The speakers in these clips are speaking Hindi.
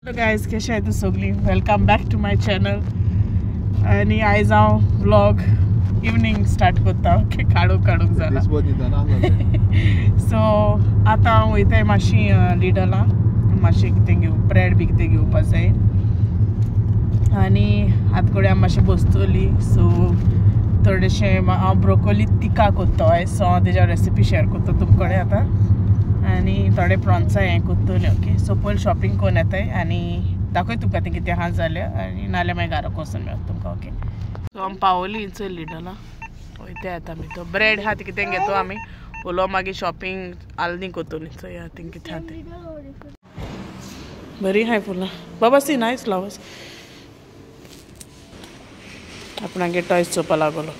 Hello guys, कशे आहेत सगळी? Welcome back to my channel. आणि आयज हांव व्लॉग इवनिंग स्टार्ट करता. ओके, काडूक जाला. सो आतां हांव वयताय मातशी लिडला, मातशें कितें ब्रेड बी कितें घेवपाक जाय. आनी आतां कडेन हांव मातशें बसतली. सो थोडेशें हांव ब्रोकोली तिका करता. सो हांव तेज्या रेसिपी शेअर करता तुमचे कडेन आतां. आनी थोडे प्रॉन्सां हें करतले. ओके, सो पयलीं शॉपिंग करून येताय आनी दाखय तुका तें कितें आहा जाल्यार, आनी नाल्यार मागीर घरा वचून मेळटा तुमकां. ओके, सो आमी पावली चोय लिडला. वयता आतां आमी. तो ब्रेड आहा तें कितें घेतो आमी. उलो मागीर शॉपिंग आल्दी करतली. चोय आहा तें कितें आहा तें. बरी हाय फुलां बाबा. सी नायस फ्लावर्स. आपणागे टॉयज चोवपा लागलो.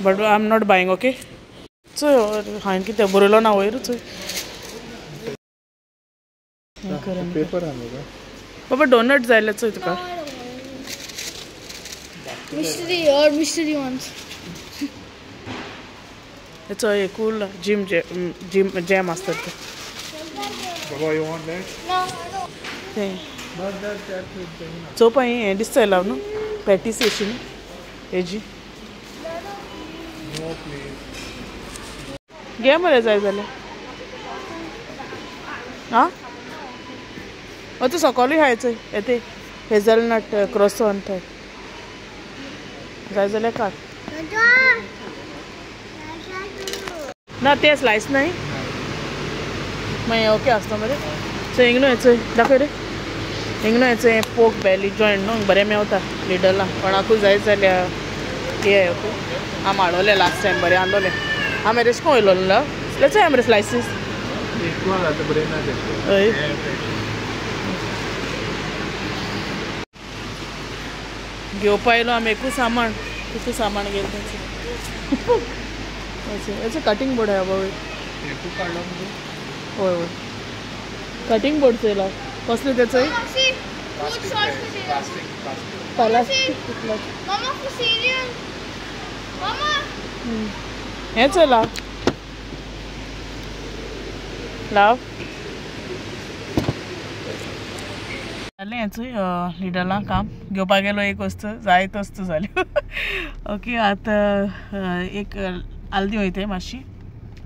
But I am not buying. Okay, चोय हांवें कितें बरयलो ना वयर. चोय पेपर बाबा डोनट जायले चोय तुका. mystery ones. चोय कूल जिम जॅम आसता ते. Baba, you want that? No, I don't. तें Not that. चोवपा हें दिसता लाव न्हू पॅटीस अशी न्हू हेजी. No, please. घे मरे जाय जाल्यार. आं तूं सकाळीं हाय चोय येते हेझलनट क्रॉसॉन थंय जाय जाल्यार काड. ना ते स्लायस नाही मागीर ओके आसता मरे. सो हिंग न्हू चोय दाखय रे. हिंग न्हू हें पोक बेली जॉयंट न्हू बरें मेवता लिडला. कोणाकूय जाय जाल्यार ये. ओके, हांव हाडोलें लास्ट टायम बरें आसलोलें. हांवें रेश को वयलो न्हू लेट्स हाय मरे स्लायसीस. Equal at the brain at it. हय घेवपा येयलो आमी. एकूच सामान कितू सामान घेतलें हेचो कटिंग बोर्ड आहा बाबा. You card on हय हय कटिंग बोर्ड चोयला. कसलें तें चोय See, food sauce for cereal. plastic. Plastic कितलो Mama for cereal. Mama. हें चोय लाव लाव. जालें हें चोय लिडला काम घेवपा गेलो. एक वस्तू जाय वस्तू जाल्यो. ओके, आतां एक आल्दी वयताय मातशी.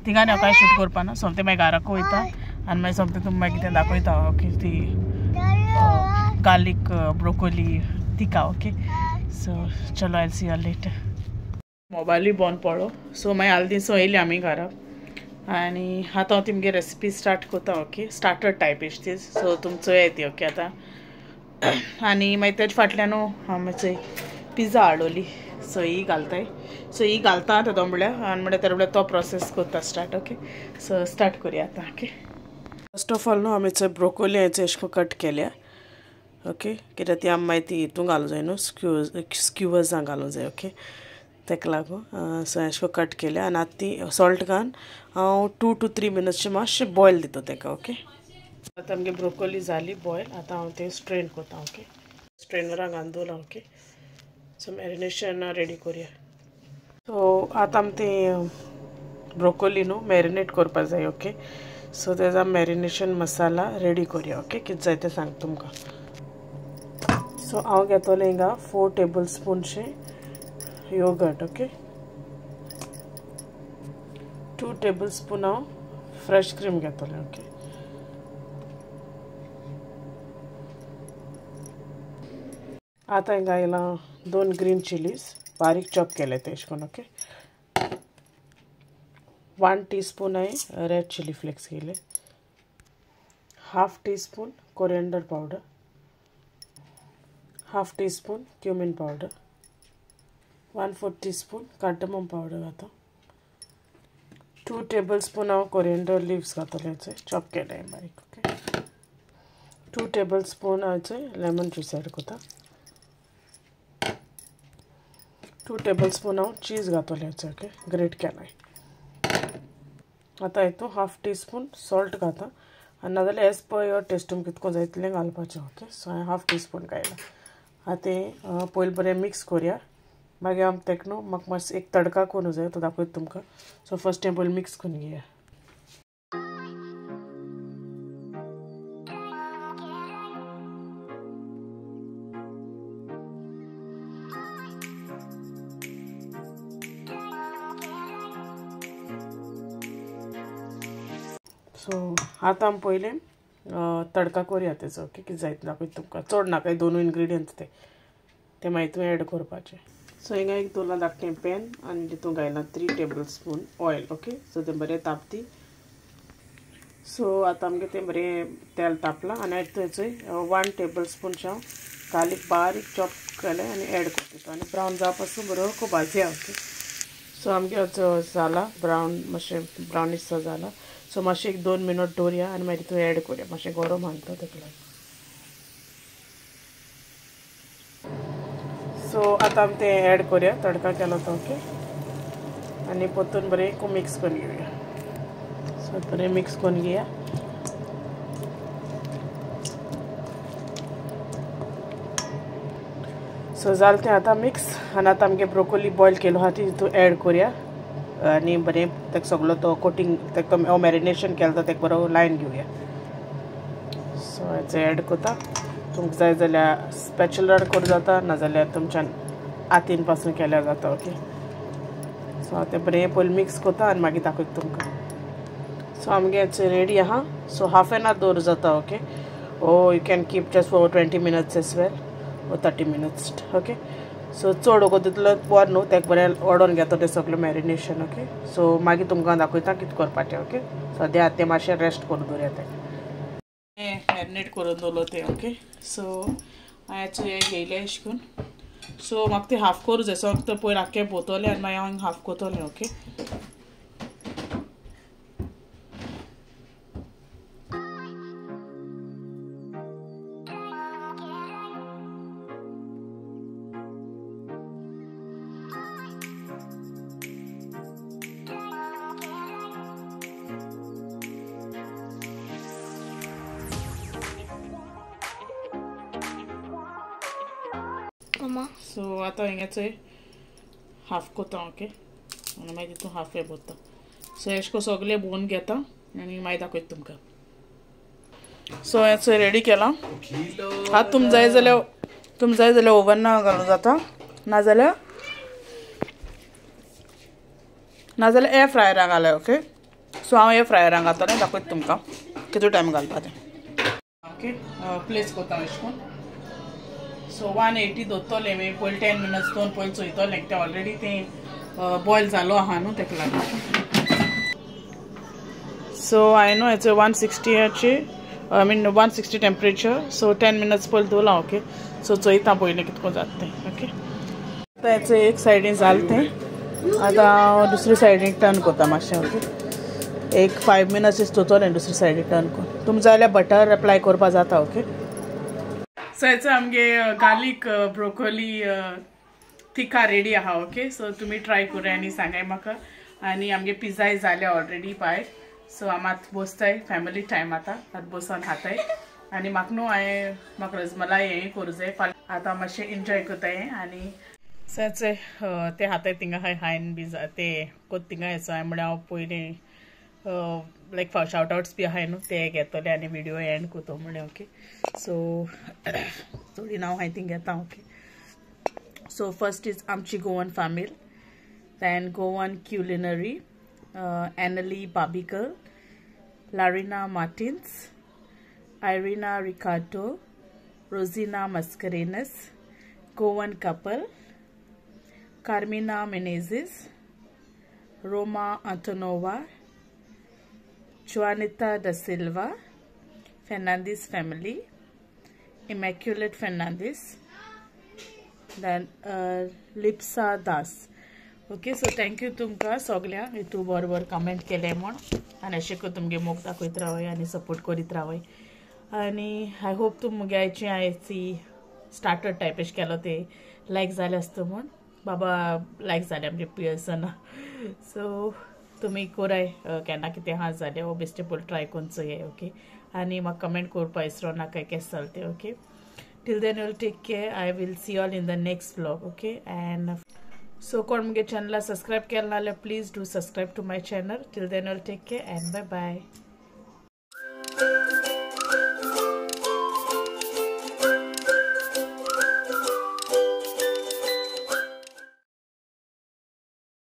तिगांनी हांव कांय शूट करपा ना. सोमतें मागीर घाराक वयता आनी मागीर सोमतें तुमकां मागीर कितें दाखयता. ओके, ती गार्लीक ब्रोकोली तिका. ओके, सो चलो आय सी यू लेटर. मोबायलूय बंद पडलो. सो मागीर आल्दीसो येयली आमी घराक आनी आतां हांव तुमगे रेसिपी स्टार्ट करता. ओके, स्टार्टर टायप एश ती. सो तुमचो येती. ओके, आतां आनी मागीर तेजे फाटल्यान हांव मातशी पिझ्झा हाडोली. सो ही घालताय. सो ही घालता तेदो म्हणल्यार आनी म्हणल्यार तेजे म्हणल्यार तो प्रोसेस करता स्टार्ट. ओके, सो स्टार्ट करुया आतां. ओके, फर्स्ट ऑफ ऑल न्हू हांवें चोय ब्रोकोली हेचो एश कोन्न कट केल्या. ओके, कित्याक ती आमी मागीर ती हितून घालूं जाय न्हू स्क्युवर्सां घालूं जाय. ओके, तेका लागून सो एश कोन्न कट केल्या आनी आतां ती सॉल्ट घालून हांव 2 to 3 minutes मातशें बॉयल दिता तेका. ओके, आतां आमगे ब्रोकोली जाली बॉयल. आतां हांव तें स्ट्रेन करता. ओके, स्ट्रेनरान घालून दवरला. ओके, सो मॅरिनेशन रेडी करुया. सो आतां आमी तें ब्रोकोली न्हू मॅरिनेट करपा जाय. ओके, सो तेजा मॅरिनेशन मसाला रेडी करुया. ओके, कितें जाय तें सांगता तुमकां. सो हांव घेतोलें हिंगा 4 tablespoonशे योगर्ट. ओके, 2 tablespoon हांव फ्रेश क्रीम घेतोलें. ओके, आतां हिंगा येयला 2 ग्रीन चिलीज बारीक चॉप केले ते एश कोन्न. ओके, 1 teaspoon हांवें रेड चिली फ्लेक्स घेतले. 1/2 teaspoon coriander powder. 1/2 teaspoon cumin powder. 1/4 teaspoon cardamom powder घाता. 2 tablespoon हांव कोरिएंडर लिव्स घातले हेचे चॉप केले बारीक. ओके, 2 tablespoon हाचे लेमन ज्यूस एड करता. 2 tablespoon हांव चीज घातले हेचे. ओके, ग्रेट केलाय. आतां हितून 1/2 teaspoon सॉल्ट घाता आनी नाजाल्यार एज पर युअर टेस्ट तुमकां कितको जाय तितलें घालपाचें. ओके, सो हांवें 1/2 teaspoon घायला. आतां पयलीं बरें मिक्स करुया. मागीर आमी तेका न्हू म्हाका मातसो एक तडका करूं जाय तो दाखयता तुमकां. सो फर्स्ट टायम पयलीं मिक्स करून घेया. सो आतां आमी पयलें तडका करुया तेजो ओके कितें जायत दाखयता तुमकां चड नाका 2 इंग्रिडियंट्स ते मागीर तूं एड करपाचें सो हिंगा एक दवरलां धाकटें पॅन आनी तितून घायलां 3 टेबलस्पून ऑयल ओके सो तें बरें तापती सो आतां आमगे तें बरें तेल तापलां आनी तेचोय 1 टेबलस्पूनच्या गार्लीक बारीक चॉप केलें आनी एड करता आनी ब्रावन जावं पासून बरो भाजया ओके सो आमगे जाला ब्रावन मातशें ब्रावनीश सो जाला सो मातशें 1-2 मिनट दवरया आनी मागीर तितून एड करुया मातशें गरम आसता तेका लागून सो आतां आमी तें एड करुया तडका केलो तो ओके आनी परतून बरें मिक्स करून घेवया सो बरें मिक्स करून घेया सो जालें तें आतां मिक्स आनी आतां आमगे ब्रोकोली बॉयल केलो आहा ती तितून एड करुया आनी बरें तेका सगळो तो कोटींग तेका तो मॅरिनेशन केलो तो तेका बरो लायन घेवया सो हेचो एड कोता तुमकां जाय जाल्यार स्पॅच्युलर करूं जाता नाजाल्यार तुमच्यान हातीन पासून केल्यार जाता ओके सो हांव तें बरें पयलीं मिक्स कोता आनी मागीर दाखयता तुमकां सो आमगे हेचो रेडी आहा सो हाफ एन आवर दवरूं जाता ओके ओ you can keep just for 20 minutes as well ओ 30 मिनट्स ओके सो चड ओगो तितलो वर न्हू तेका बरें ओडोन घेता तें सगळें मॅरिनेशन ओके सो मागीर तुमकां दाखयता कितें करपाचें ओके सद्या तें मातशें रेस्ट करून दवरया तें मॅरिनेट करून दवरलो तें ओके सो हांवें हें घेयलें अशें करून सो म्हाका तें हाफ करूं जाय सो तो पयर आख्खें पोवतलें आनी मागीर हांव हाफ कोतलें ओके Mama. सो आतां हिंगाचो हाफ कोता ओके आनी मागीर तितून हाफ हे भरता सो अशें करून सगळें भोवन घेता आनी मागीर दाखयता तुमकां सो हेचो रेडी केला आतां तुमकां जाय जाल्यार ओव्हना घालूं जाता नाजाल्यार एअर फ्रायराक घाल्या ओके सो हांव एअर फ्रायराक घालतलें दाखयता तुमकां कितलो टायम घालपा तें ओके प्लेस कोता अशें करून सो 180 दवरतलें मागीर पयलीं 10 मिनट्स दोन पयलीं चोयतलें तें ऑलरेडी तें बॉयल जालो आहा न्हू तेका लागून सो हांवें न्हू हेचो 160 I mean 160 temperature so 10 minutes पयलीं दवरलां ओके सो चोयता पयलीं कितको जाता तें ओके आतां हेचो एक सायडीन जालें तें आतां हांव दुसरे सायडीन टर्न कोता मातशें ओके एक 5 मिनट्स दवरतलें दुसरे सायडीन टर्न करून तुमकां जाय जाल्यार बटर अप्लाय करपा जाता ओके सो हेचो आमगे गार्लीक ब्रोकोली तिका रेडी आहा ओके सो तुमी ट्राय करूया आनी सांगाय म्हाका आनी आमगे पिझ्झाय जाले ऑलरेडी भायर सो आमी आतां बसताय फॅमिली टायम आतां बसून खाताय आनी म्हाका न्हू म्हाका रसमलाई हें करूं जाय आतां मातशें एन्जॉय कोताय आनी सो ते हाताय थिंगा हायन बी ते कोत थिंगा हेचो हांवें म्हळ्यार हांव पयलीं लायक शाउट आउट्स बी आहाय न्हू ते घेतले आनी व्हिडिओ एंड कोतो म्हळ्यार ओके सो थोडी नांव हांवें थिंग घेता ओके सो फर्स्ट इज आमची Goan family then Goan culinary एनली बाबिकल Larina Martins Irina Ricardo Rosina Mascarenhas Goan couple Carmina Menezes Roma Antonova Juanita da Silva, Fernandez family, Immaculate Fernandez, then Lipsa Das. Okay, so thank you तुमकां सगळ्या हितू बरोबर कमेंट केले म्हण आनी अशें करून तुमगे मोग दाखयत रावय आनी सपोर्ट करीत रावय आनी आय होप तुमगे आयची हांवें स्टार्टर टायप अशें केलो ते लायक जाले आसता म्हण बाबा लायक जाले आमचे पियर्सना सो तुमी कोराय केन्ना कितें आहा जाल्यार हो बेस्टेबल ट्राय करून चोये ओके आनी म्हाका कमेंट करपा विसरो नाका केस जालें तें okay till then you'll take care I will see all in the next vlog okay and so कोण मुगे चॅनला सबस्क्रायब केला नाल्यार please do subscribe to my channel till then you'll take care and bye bye